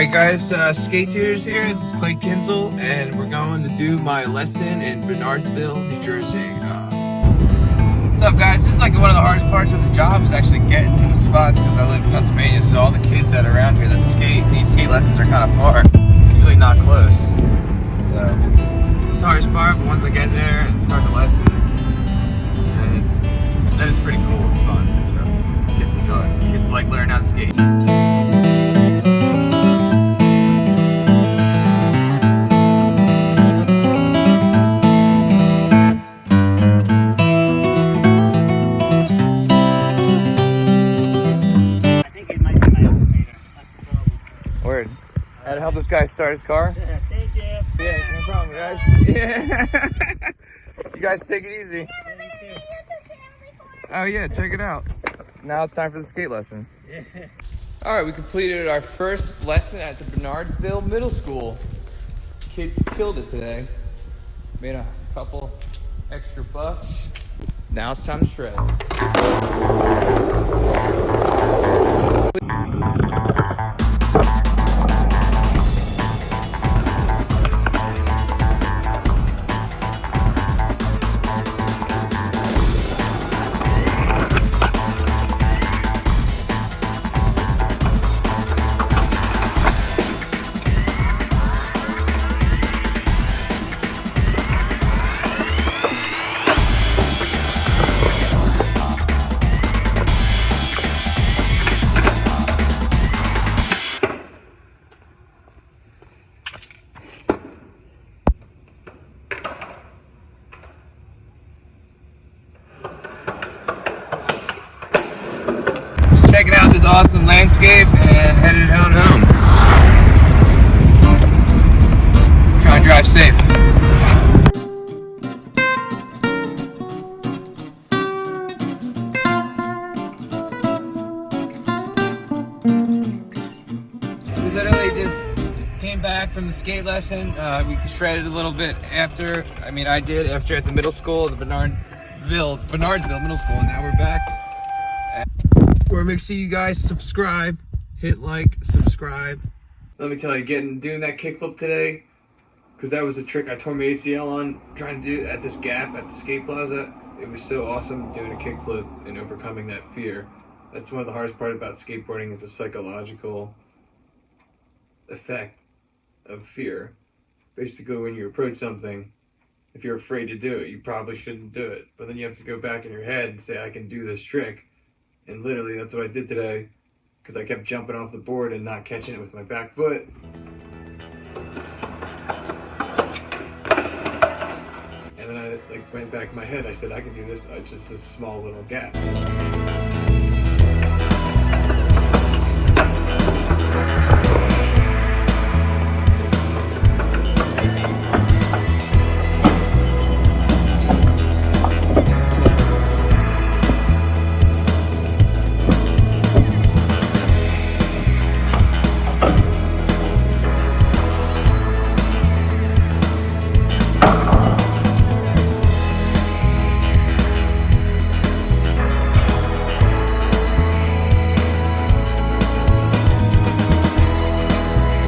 Alright guys, Skate Tutors here. This is Clay Kinzel, and we're going to do my lesson in Bernardsville, New Jersey. What's up guys? This is like one of the hardest parts of the job is actually getting to the spots because I live in Pennsylvania, so all the kids that are around here that need skate lessons are kind of far, usually not close. So, it's the hardest part, but once I get there and start the lesson, then it's pretty cool, it's fun. So, kids enjoy it. Kids like learning how to skate. Word. I had to help this guy start his car. Yeah, thank you. Yeah, no problem, guys. Yeah. You guys take it easy. Oh yeah, check it out. Now it's time for the skate lesson. Yeah. All right, we completed our first lesson at the Bernardsville Middle School. Kid killed it today. Made a couple extra bucks. Now it's time to shred. Checking out this awesome landscape and headed on home. Try to drive safe. We literally just came back from the skate lesson. We shredded a little bit after. I did after at the middle school, the Bernardsville Middle School, and now we're back. Or make sure you guys subscribe, hit like, subscribe. Let me tell you, doing that kickflip today, because that was a trick I tore my ACL on trying to do at this gap at the skate plaza. It was so awesome doing a kickflip and overcoming that fear. That's one of the hardest part about skateboarding is the psychological effect of fear. Basically, when you approach something, if you're afraid to do it, you probably shouldn't do it. But then you have to go back in your head and say, I can do this trick. And literally, that's what I did today, because I kept jumping off the board and not catching it with my back foot. And then I went back in my head. I said, I can do this. It's just a small little gap.